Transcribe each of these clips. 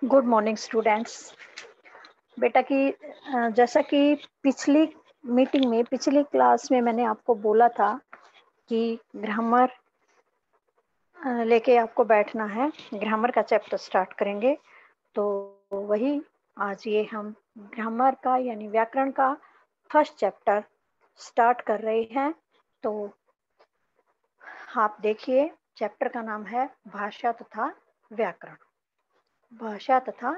Good morning students. बेटा कि जैसा कि पिछली मीटिंग में पिछली क्लास में मैंने आपको बोला था कि ग्रामर लेके आपको बैठना है, ग्रामर का चैप्टर स्टार्ट करेंगे। तो वही आज ये हम ग्रामर का यानी व्याकरण का फर्स्ट चैप्टर स्टार्ट कर रहे हैं। तो आप देखिए, चैप्टर का नाम है भाषा तथा व्याकरण। भाषा तथा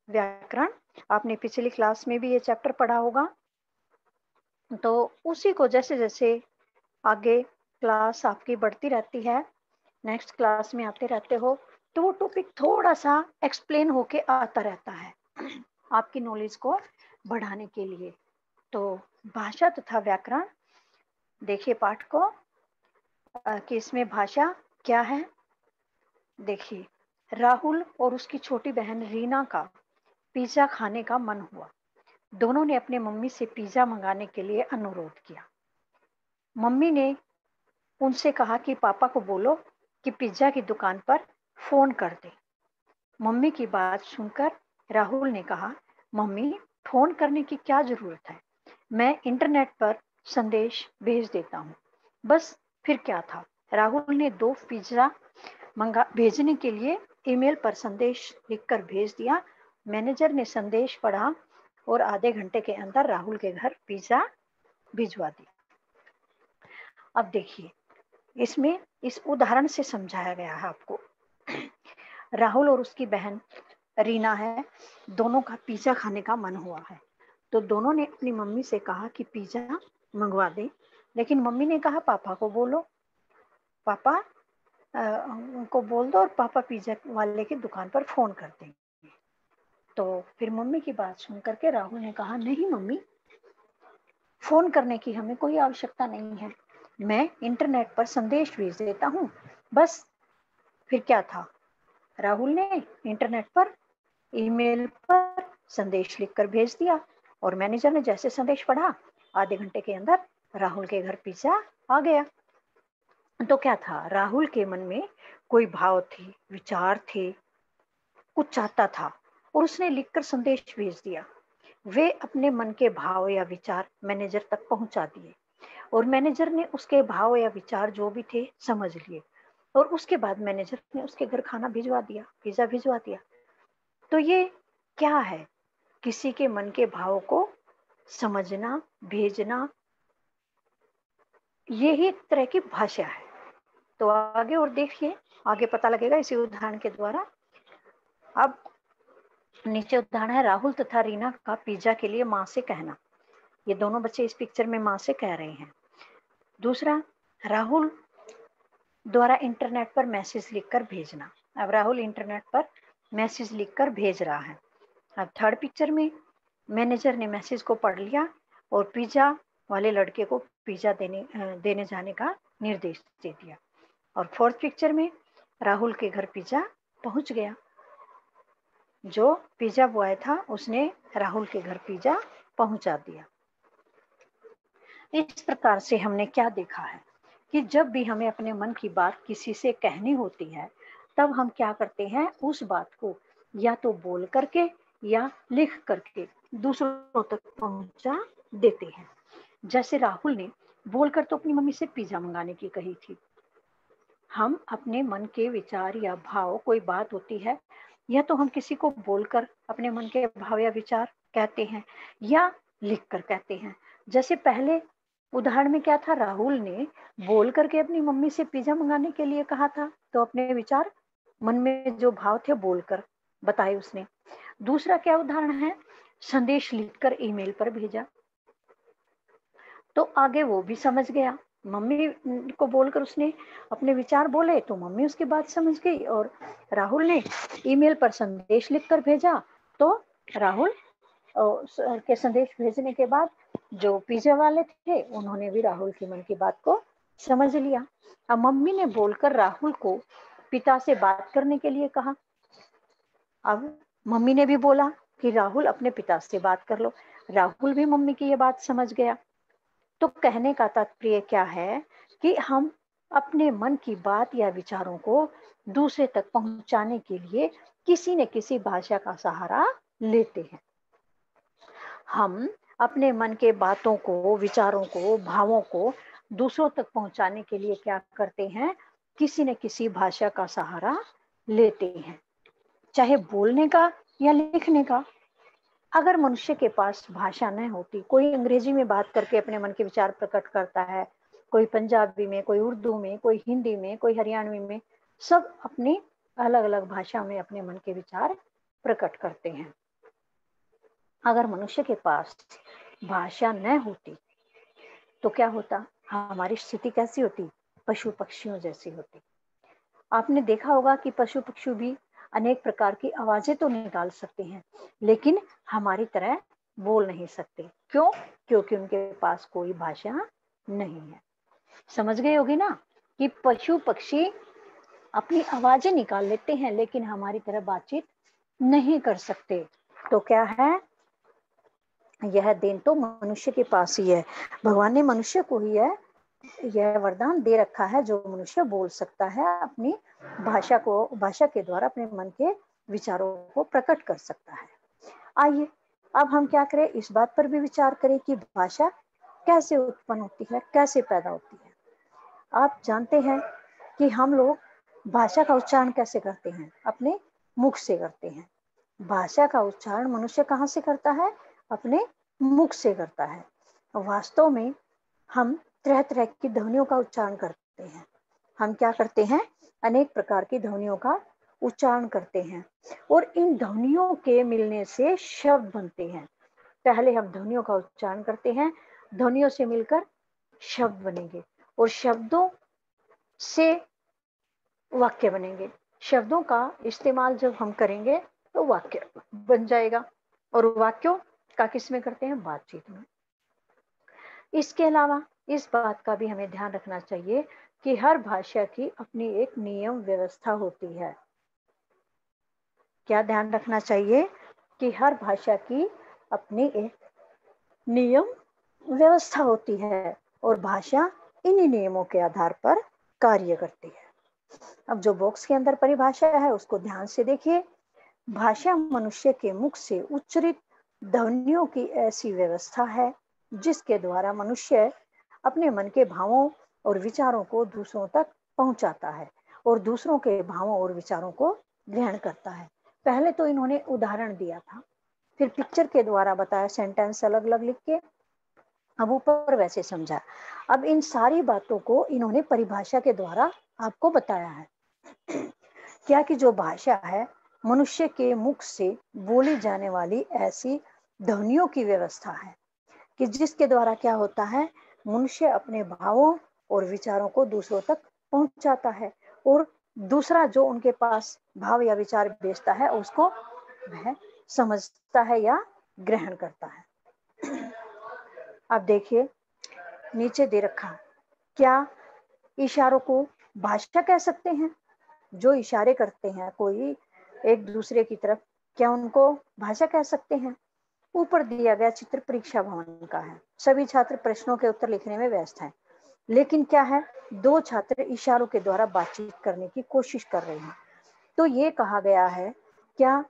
व्याकरण, आपने पिछली क्लास में भी ये चैप्टर पढ़ा होगा। तो उसी को जैसे जैसे आगे क्लास आपकी बढ़ती रहती है, नेक्स्ट क्लास में आते रहते हो, तो वो टॉपिक थोड़ा सा एक्सप्लेन होके आता रहता है आपकी नॉलेज को बढ़ाने के लिए। तो भाषा तथा व्याकरण देखिए पाठ को कि इसमें भाषा क्या है। देखिए, राहुल और उसकी छोटी बहन रीना का पिज्जा खाने का मन हुआ। दोनों ने अपने मम्मी से पिज्जा मंगाने के लिए अनुरोध किया। मम्मी ने उनसे कहा कि पापा को बोलो कि पिज्जा की दुकान पर फोन कर दे। मम्मी की बात सुनकर राहुल ने कहा, मम्मी, फोन करने की क्या जरूरत है, मैं इंटरनेट पर संदेश भेज देता हूँ। बस फिर क्या था, राहुल ने 2 पिज्जा भेजने के लिए ईमेल पर संदेश लिखकर भेज दिया। मैनेजर ने संदेश पढ़ा और आधे घंटे के अंदर राहुल के घर पिज्जा भिजवा दिया। अब देखिए, इसमें इस उदाहरण से समझाया गया है आपको। राहुल और उसकी बहन रीना है, दोनों का पिज्जा खाने का मन हुआ है। तो दोनों ने अपनी मम्मी से कहा कि पिज्जा मंगवा दे, लेकिन मम्मी ने कहा पापा को बोलो, पापा उनको बोल दो और पापा पिज्जा वाले की दुकान पर फोन कर देंगे। तो फिर मम्मी की बात सुन करके राहुल ने कहा, नहीं मम्मी, फोन करने की हमें कोई आवश्यकता नहीं है, मैं इंटरनेट पर संदेश भेज देता हूँ। बस फिर क्या था, राहुल ने इंटरनेट पर ईमेल पर संदेश लिखकर भेज दिया और मैनेजर ने जैसे संदेश पढ़ा, आधे घंटे के अंदर राहुल के घर पिज्जा आ गया। तो क्या था, राहुल के मन में कोई भाव थे, विचार थे, कुछ चाहता था और उसने लिखकर संदेश भेज दिया। वे अपने मन के भाव या विचार मैनेजर तक पहुंचा दिए और मैनेजर ने उसके भाव या विचार जो भी थे समझ लिए और उसके बाद मैनेजर ने उसके घर खाना भिजवा दिया, पिज्जा भिजवा दिया। तो ये क्या है, किसी के मन के भाव को समझना, भेजना, यही एक तरह की भाषा है। तो आगे और देखिए, आगे पता लगेगा इसी उदाहरण के द्वारा। अब नीचे उदाहरण है, राहुल तथा रीना का पिज्जा के लिए माँ से कहना। ये दोनों बच्चे इस पिक्चर में माँ से कह रहे हैं। दूसरा, राहुल द्वारा इंटरनेट पर मैसेज लिखकर भेजना। अब राहुल इंटरनेट पर मैसेज लिखकर भेज रहा है। अब थर्ड पिक्चर में मैनेजर ने मैसेज को पढ़ लिया और पिज्जा वाले लड़के को पिज्जा देने जाने का निर्देश दे दिया। और फोर्थ पिक्चर में राहुल के घर पिज्जा पहुंच गया। जो पिज्जा बॉय था उसने राहुल के घर पिज्जा पहुंचा दिया। इस प्रकार से हमने क्या देखा है कि जब भी हमें अपने मन की बात किसी से कहनी होती है, तब हम क्या करते हैं, उस बात को या तो बोल करके या लिख करके दूसरों तक पहुंचा देते हैं। जैसे राहुल ने बोलकर तो अपनी मम्मी से पिज्जा मंगाने की कही थी। हम अपने मन के विचार या भाव, कोई बात होती है, या तो हम किसी को बोलकर अपने मन के भाव या विचार कहते हैं या लिख कर कहते हैं। जैसे पहले उदाहरण में क्या था, राहुल ने बोल करके अपनी मम्मी से पिज्जा मंगाने के लिए कहा था, तो अपने विचार, मन में जो भाव थे बोलकर बताए उसने। दूसरा क्या उदाहरण है, संदेश लिखकर ईमेल पर भेजा, तो आगे वो भी समझ गया। मम्मी को बोलकर उसने अपने विचार बोले तो मम्मी उसकी बात समझ गई, और राहुल ने ईमेल पर संदेश लिखकर भेजा तो राहुल के संदेश भेजने के बाद जो पिज्जा वाले थे उन्होंने भी राहुल के मन की बात को समझ लिया। अब मम्मी ने बोलकर राहुल को पिता से बात करने के लिए कहा। अब मम्मी ने भी बोला कि राहुल अपने पिता से बात कर लो। राहुल भी मम्मी की ये बात समझ गया। तो कहने का तात्पर्य क्या है कि हम अपने मन की बात या विचारों को दूसरे तक पहुंचाने के लिए किसी न किसी भाषा का सहारा लेते हैं। हम अपने मन के बातों को, विचारों को, भावों को दूसरों तक पहुंचाने के लिए क्या करते हैं, किसी न किसी भाषा का सहारा लेते हैं, चाहे बोलने का या लिखने का। अगर मनुष्य के पास भाषा न होती, कोई अंग्रेजी में बात करके अपने मन के विचार प्रकट करता है, कोई पंजाबी में, कोई उर्दू में, कोई हिंदी में, कोई हरियाणवी में, सब अपनी अलग अलग भाषा में अपने मन के विचार प्रकट करते हैं। अगर मनुष्य के पास भाषा न होती तो क्या होता, हमारी स्थिति कैसी होती, पशु पक्षियों जैसी होती। आपने देखा होगा कि पशु पक्षी भी अनेक प्रकार की आवाजें तो निकाल सकते हैं, लेकिन हमारी तरह बोल नहीं सकते। क्यों? क्योंकि उनके पास कोई भाषा नहीं है। समझ गए होगी ना कि पशु पक्षी अपनी आवाजें निकाल लेते हैं, लेकिन हमारी तरह बातचीत नहीं कर सकते। तो क्या है, यह देन तो मनुष्य के पास ही है। भगवान ने मनुष्य को ही यह वरदान दे रखा है, जो मनुष्य बोल सकता है, अपनी भाषा के द्वारा अपने मन के विचारों को प्रकट कर सकता है। आइए अब हम क्या करें, इस बात पर भी विचार करें कि भाषा कैसे उत्पन्न होती है, कैसे पैदा होती है। आप जानते हैं कि हम लोग भाषा का उच्चारण कैसे करते हैं, अपने मुख से करते हैं। भाषा का उच्चारण मनुष्य कहाँ से करता है, अपने मुख से करता है। वास्तव में हम तरह तरह की ध्वनियों का उच्चारण करते हैं। हम क्या करते हैं, अनेक प्रकार की ध्वनियों का उच्चारण करते हैं, और इन ध्वनियों के मिलने से शब्द बनते हैं। पहले हम ध्वनियों का उच्चारण करते हैं, ध्वनियों से मिलकर शब्द बनेंगे, और शब्दों से वाक्य बनेंगे। शब्दों का इस्तेमाल जब हम करेंगे तो वाक्य बन जाएगा, और वाक्यों का किस में करते हैं, बातचीत में। इसके अलावा इस बात का भी हमें ध्यान रखना चाहिए कि हर भाषा की अपनी एक नियम व्यवस्था होती है। क्या ध्यान रखना चाहिए कि हर भाषा की अपनी एक नियम व्यवस्था होती है, और भाषा इन्हीं नियमों के आधार पर कार्य करती है। अब जो बॉक्स के अंदर परिभाषा है उसको ध्यान से देखिए। भाषा मनुष्य के मुख से उच्चरित ध्वनियों की ऐसी व्यवस्था है जिसके द्वारा मनुष्य अपने मन के भावों और विचारों को दूसरों तक पहुंचाता है, और दूसरों के भावों और विचारों को ग्रहण करता है। पहले तो इन्होंने उदाहरण दिया था, फिर पिक्चर के द्वारा बताया, सेंटेंस अलग अलग लिख के, अब ऊपर वैसे समझा। अब इन सारी बातों को इन्होंने परिभाषा के द्वारा आपको बताया है। क्या कि जो भाषा है मनुष्य के मुख से बोली जाने वाली ऐसी ध्वनियों की व्यवस्था है कि जिसके द्वारा क्या होता है, मनुष्य अपने भावों और विचारों को दूसरों तक पहुंचाता है, और दूसरा जो उनके पास भाव या विचार भेजता है उसको वह समझता है या ग्रहण करता है। अब देखिए नीचे दे रखा, क्या इशारों को भाषा कह सकते हैं? जो इशारे करते हैं कोई एक दूसरे की तरफ, क्या उनको भाषा कह सकते हैं? ऊपर दिया गया चित्र परीक्षा भवन का है। सभी छात्र प्रश्नों के उत्तर लिखने में व्यस्त हैं, लेकिन क्या है, दो छात्र इशारों के द्वारा बातचीत करने की कोशिश कर रहे हैं। तो ये कहा गया है, क्या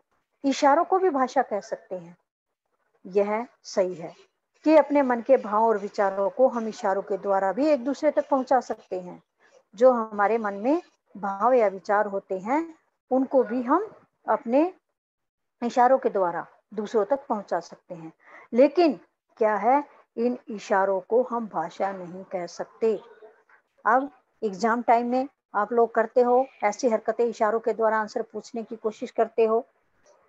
इशारों को भी भाषा कह सकते हैं? यह सही है कि अपने मन के भाव और विचारों को हम इशारों के द्वारा भी एक दूसरे तक पहुंचा सकते हैं। जो हमारे मन में भाव या विचार होते हैं उनको भी हम अपने इशारों के द्वारा दूसरों तक पहुंचा सकते हैं, लेकिन क्या है, इन इशारों को हम भाषा नहीं कह सकते। अब एग्जाम टाइम में आप लोग करते हो ऐसी हरकतें, इशारों के द्वारा आंसर पूछने की कोशिश करते हो,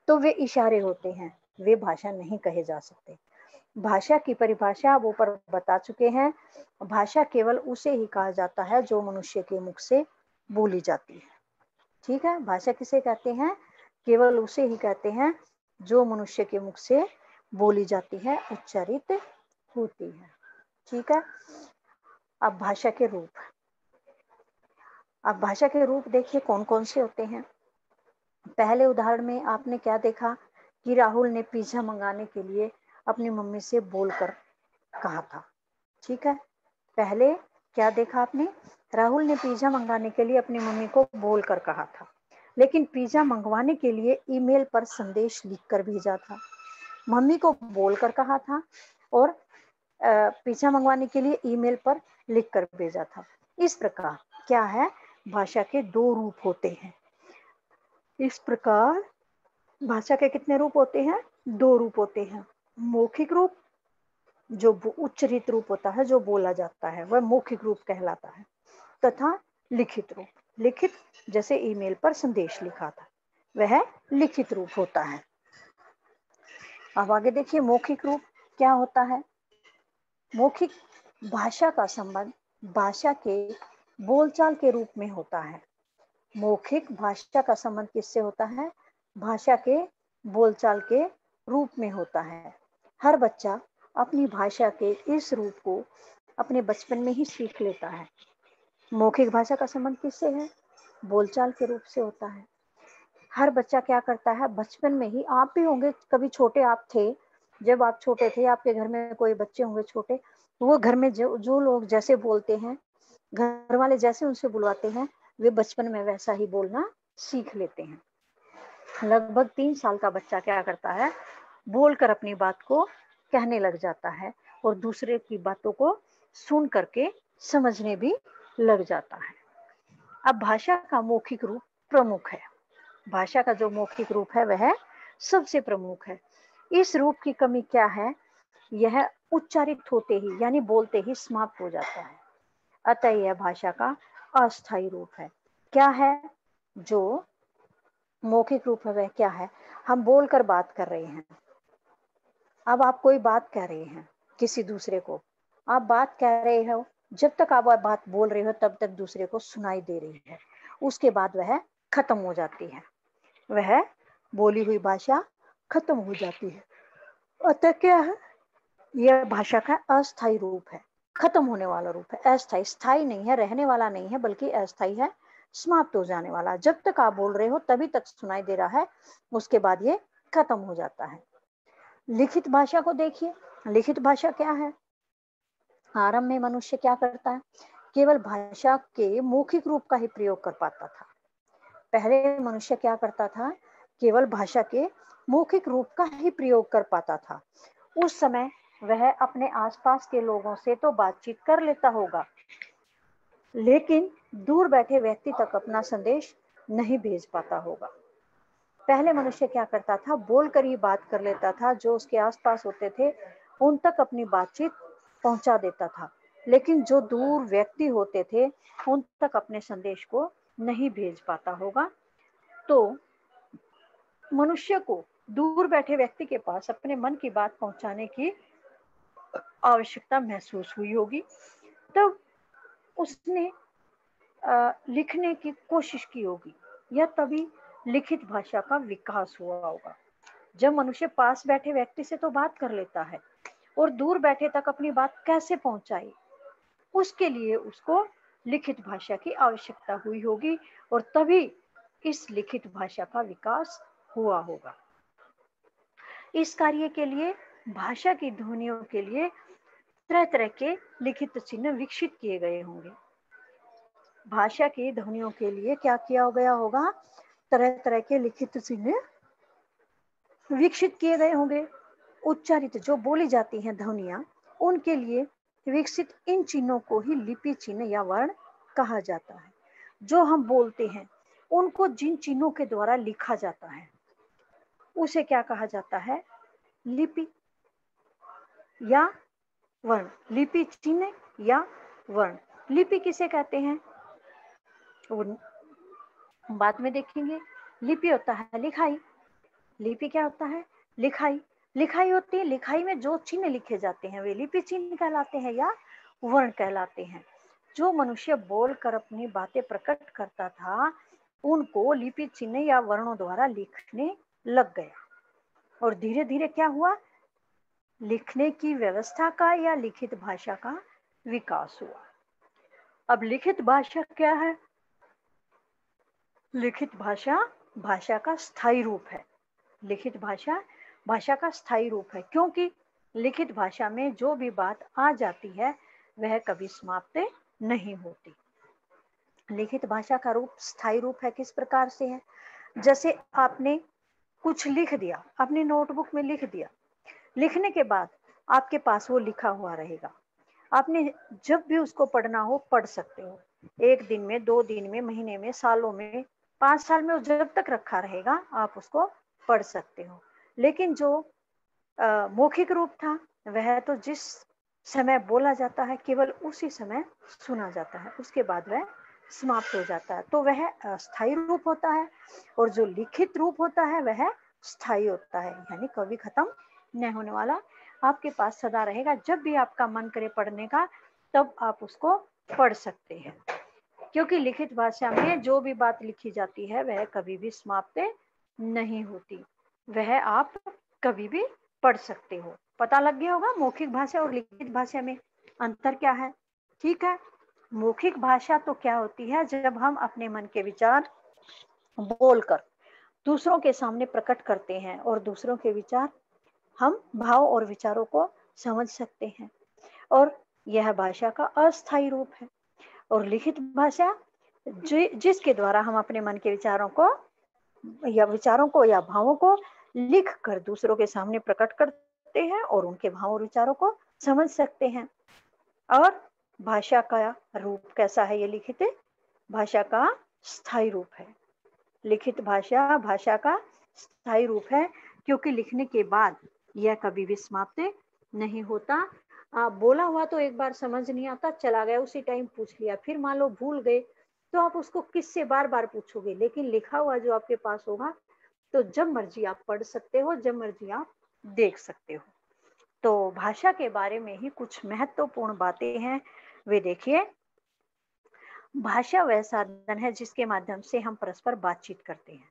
तो वे इशारे होते हैं, वे भाषा नहीं कहे जा सकते। भाषा की परिभाषा अब ऊपर बता चुके हैं। भाषा केवल उसे ही कहा जाता है जो मनुष्य के मुख से बोली जाती है। ठीक है, भाषा किसे कहते हैं? केवल उसे ही कहते हैं जो मनुष्य के मुख से बोली जाती है, उच्चारित होती है। ठीक है, अब भाषा के रूप। अब भाषा के रूप देखिए कौन कौन से होते हैं। पहले उदाहरण में आपने क्या देखा कि राहुल ने पिज्जा मंगाने के लिए अपनी मम्मी से बोलकर कहा था। ठीक है, पहले क्या देखा आपने, राहुल ने पिज्जा मंगाने के लिए अपनी मम्मी को बोलकर कहा था। लेकिन पिज्जा मंगवाने के लिए ईमेल पर संदेश लिखकर भेजा था। मम्मी को बोलकर कहा था और पिज्जा मंगवाने के लिए ईमेल पर लिखकर भेजा था। इस प्रकार क्या है, भाषा के दो रूप होते हैं। इस प्रकार भाषा के कितने रूप होते हैं? दो रूप होते हैं। मौखिक रूप, जो उच्चरित रूप होता है, जो बोला जाता है, वह मौखिक रूप कहलाता है, तथा लिखित रूप, लिखित जैसे ईमेल पर संदेश लिखा था, वह लिखित रूप होता है। अब आगे देखिए, मौखिक रूप क्या होता है। मौखिक भाषा का संबंध भाषा के बोलचाल के रूप में होता है। मौखिक भाषा का संबंध किससे होता है? भाषा के बोलचाल के रूप में होता है। हर बच्चा अपनी भाषा के इस रूप को अपने बचपन में ही सीख लेता है। मौखिक भाषा का संबंध किससे है? बोलचाल के रूप से होता है। हर बच्चा क्या करता है, बचपन में ही, आप भी होंगे, कभी छोटे आप थे, जब आप छोटे थे, आपके घर में कोई बच्चे होंगे छोटे, वो घर में जो लोग जैसे बोलते हैं, घर वाले जैसे उनसे बुलवाते हैं, वे बचपन में वैसा ही बोलना सीख लेते हैं। लगभग 3 साल का बच्चा क्या करता है, बोलकर अपनी बात को कहने लग जाता है और दूसरे की बातों को सुन करके समझने भी लग जाता है। अब भाषा का मौखिक रूप प्रमुख है। भाषा का जो मौखिक रूप है वह सबसे प्रमुख है। इस रूप की कमी क्या है? यह उच्चारित होते ही यानी बोलते ही समाप्त हो जाता है। अतः यह भाषा का अस्थायी रूप है। क्या है जो मौखिक रूप है? वह क्या है? हम बोलकर बात कर रहे हैं। अब आप कोई बात कह रहे हैं किसी दूसरे को, आप बात कह रहे हो, जब तक आप बात बोल रहे हो तब तक दूसरे को सुनाई दे रही है, उसके बाद वह खत्म हो जाती है, वह बोली हुई भाषा खत्म हो जाती है। अतः क्या है, यह भाषा का अस्थायी रूप है, खत्म होने वाला रूप है। अस्थायी, स्थायी नहीं है, रहने वाला नहीं है, बल्कि अस्थायी है, समाप्त हो जाने वाला। जब तक आप बोल रहे हो तभी तक सुनाई दे रहा है, उसके बाद ये खत्म हो जाता है। लिखित भाषा को देखिए। लिखित भाषा क्या है? आरंभ में मनुष्य क्या करता है, केवल भाषा के मौखिक रूप का ही प्रयोग कर पाता था। पहले मनुष्य क्या करता था, केवल भाषा के मौखिक रूप का ही प्रयोग कर पाता था। उस समय वह अपने आसपास के लोगों से तो बातचीत कर लेता होगा, लेकिन दूर बैठे व्यक्ति तक अपना संदेश नहीं भेज पाता होगा। पहले मनुष्य क्या करता था, बोलकर ही बात कर लेता था, जो उसके आसपास होते थे उन तक अपनी बातचीत पहुंचा देता था, लेकिन जो दूर व्यक्ति होते थे उन तक अपने संदेश को नहीं भेज पाता होगा। तो मनुष्य को दूर बैठे व्यक्ति के पास अपने मन की बात पहुंचाने की आवश्यकता महसूस हुई होगी, तब उसने लिखने की कोशिश की होगी, या तभी लिखित भाषा का विकास हुआ होगा। जब मनुष्य पास बैठे व्यक्ति से तो बात कर लेता है और दूर बैठे तक अपनी बात कैसे पहुंचाए, उसके लिए उसको लिखित भाषा की आवश्यकता हुई होगी, और तभी इस लिखित भाषा का विकास हुआ होगा। इस कार्य के लिए भाषा की ध्वनियों के लिए तरह तरह के लिखित चिन्ह विकसित किए गए होंगे। भाषा की ध्वनियों के लिए क्या किया गया होगा, तरह तरह के लिखित चिन्ह विकसित किए गए होंगे। उच्चारित जो बोली जाती हैं ध्वनियां, उनके लिए विकसित इन चिन्हों को ही लिपि चिन्ह या वर्ण कहा जाता है। जो हम बोलते हैं उनको जिन चिन्हों के द्वारा लिखा जाता है उसे क्या कहा जाता है, लिपि या वर्ण। लिपि चिन्ह या वर्ण। लिपि किसे कहते हैं, बाद में देखेंगे। लिपि होता है लिखाई। लिपि क्या होता है, लिखाई। लिखाई होती है, लिखाई में जो चिन्ह लिखे जाते हैं वे लिपि चिन्ह कहलाते हैं या वर्ण कहलाते हैं। जो मनुष्य बोलकर अपनी बातें प्रकट करता था उनको लिपि चिन्ह या वर्णों द्वारा लिखने लग गया, और धीरे धीरे क्या हुआ, लिखने की व्यवस्था का या लिखित भाषा का विकास हुआ। अब लिखित भाषा क्या है? लिखित भाषा भाषा का स्थायी रूप है। लिखित भाषा भाषा का स्थायी रूप है, क्योंकि लिखित भाषा में जो भी बात आ जाती है वह कभी समाप्त नहीं होती। लिखित भाषा का रूप स्थायी रूप है, किस प्रकार से है, जैसे आपने कुछ लिख दिया, अपनी नोटबुक में लिख दिया, लिखने के बाद आपके पास वो लिखा हुआ रहेगा, आपने जब भी उसको पढ़ना हो पढ़ सकते हो, 1 दिन में, 2 दिन में, महीने में, सालों में, 5 साल में, जब तक रखा रहेगा आप उसको पढ़ सकते हो। लेकिन जो मौखिक रूप था वह तो जिस समय बोला जाता है केवल उसी समय सुना जाता है, उसके बाद वह समाप्त हो जाता है, तो वह अस्थायी रूप होता है। और जो लिखित रूप होता है वह स्थायी होता है, यानी कभी खत्म नहीं होने वाला, आपके पास सदा रहेगा। जब भी आपका मन करे पढ़ने का तब आप उसको पढ़ सकते हैं, क्योंकि लिखित भाषा में जो भी बात लिखी जाती है वह कभी भी समाप्त नहीं होती, वह आप कभी भी पढ़ सकते हो। पता लग गया होगा मौखिक भाषा और लिखित भाषा में अंतर क्या है। ठीक है, मौखिक भाषा तो क्या होती है, जब हम अपने मन के विचार बोलकर दूसरों के सामने प्रकट करते हैं और दूसरों के विचार हम भाव और विचारों को समझ सकते हैं, और यह भाषा का अस्थायी रूप है। और लिखित भाषा जिसके द्वारा हम अपने मन के विचारों को या भावों को लिख कर दूसरों के सामने प्रकट करते हैं और उनके भाव और विचारों को समझ सकते हैं। और भाषा का रूप कैसा है, ये लिखित भाषा का स्थायी रूप है। लिखित भाषा भाषा का स्थायी रूप है, क्योंकि लिखने के बाद यह कभी भी समाप्त नहीं होता। आप बोला हुआ तो एक बार समझ नहीं आता, चला गया, उसी टाइम पूछ लिया, फिर मान लो भूल गए तो आप उसको किससे बार बार पूछोगे। लेकिन लिखा हुआ जो आपके पास होगा तो जब मर्जी आप पढ़ सकते हो, जब मर्जी आप देख सकते हो। तो भाषा के बारे में ही कुछ महत्वपूर्ण बातें हैं, वे देखिए। भाषा वह साधन है जिसके माध्यम से हम परस्पर बातचीत करते हैं।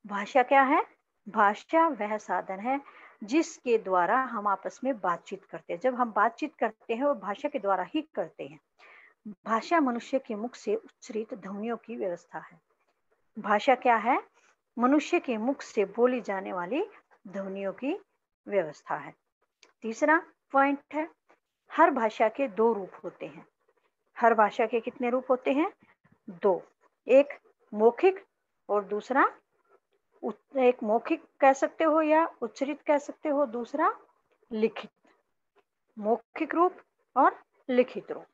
भाषा क्या है, भाषा वह साधन है जिसके द्वारा हम आपस में बातचीत करते हैं। जब हम बातचीत करते हैं वो भाषा के द्वारा ही करते हैं। भाषा मनुष्य के मुख से उच्चरित ध्वनियों की व्यवस्था है। भाषा क्या है, मनुष्य के मुख से बोली जाने वाली ध्वनियों की व्यवस्था है। तीसरा पॉइंट है, हर भाषा के 2 रूप होते हैं। हर भाषा के कितने रूप होते हैं, 2। एक मौखिक और दूसरा एक मौखिक कह सकते हो या उच्चरित कह सकते हो, दूसरा लिखित। मौखिक रूप और लिखित रूप।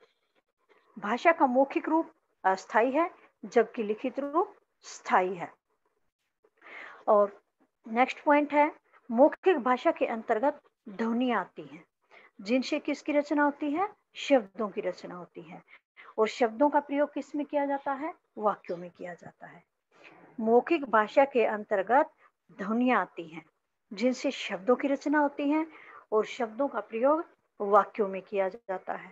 भाषा का मौखिक रूप अस्थायी है जबकि लिखित रूप स्थायी है। और नेक्स्ट पॉइंट है, मौखिक भाषा के अंतर्गत ध्वनियां आती हैं जिनसे किसकी रचना होती है, शब्दों की रचना होती है। और शब्दों का प्रयोग किस में किया जाता है, वाक्यों में किया जाता है। मौखिक भाषा के अंतर्गत ध्वनियां आती हैं जिनसे शब्दों की रचना होती है और शब्दों का प्रयोग वाक्यों में किया जाता है।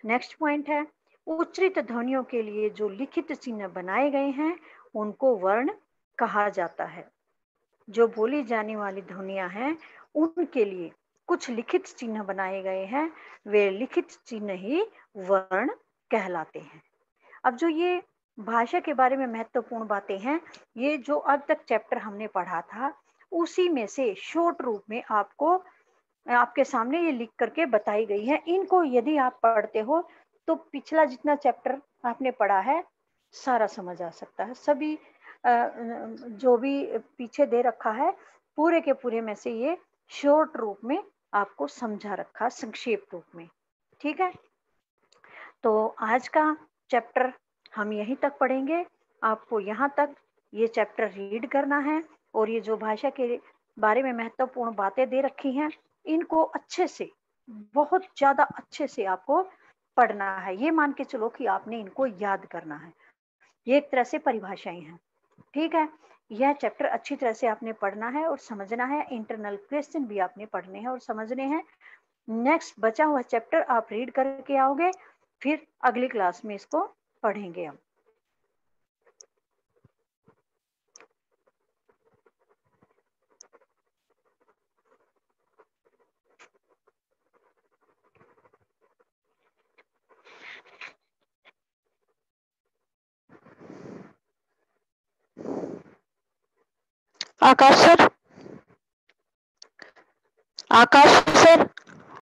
नेक्स्ट पॉइंट है, उच्चरित ध्वनियों के लिए जो लिखित चिन्ह बनाए गए हैं उनको वर्ण कहा जाता है। जो बोली जाने वाली ध्वनियां हैं उनके लिए कुछ लिखित चिन्ह बनाए गए हैं, वे लिखित चिन्ह ही वर्ण कहलाते हैं। अब जो ये भाषा के बारे में महत्वपूर्ण बातें हैं, ये जो अब तक चैप्टर हमने पढ़ा था उसी में से शॉर्ट रूप में आपको आपके सामने ये लिख करके बताई गई है। इनको यदि आप पढ़ते हो तो पिछला जितना चैप्टर आपने पढ़ा है सारा समझ आ सकता है। सभी जो भी पीछे दे रखा है पूरे के पूरे में से ये शॉर्ट रूप में आपको समझा रखा, संक्षेप रूप में। ठीक है, तो आज का चैप्टर हम यहीं तक पढ़ेंगे। आपको यहाँ तक ये चैप्टर रीड करना है और ये जो भाषा के बारे में महत्वपूर्ण बातें दे रखी हैं इनको अच्छे से, बहुत ज्यादा अच्छे से आपको पढ़ना है। ये मान के चलो कि आपने इनको याद करना है। ये एक तरह से परिभाषाएं हैं। ठीक है, यह चैप्टर अच्छी तरह से आपने पढ़ना है और समझना है। इंटरनल क्वेश्चन भी आपने पढ़ने हैं और समझने हैं। नेक्स्ट बचा हुआ चैप्टर आप रीड करके आओगे, फिर अगली क्लास में इसको पढ़ेंगे हम। आकाश सर, आकाश सर।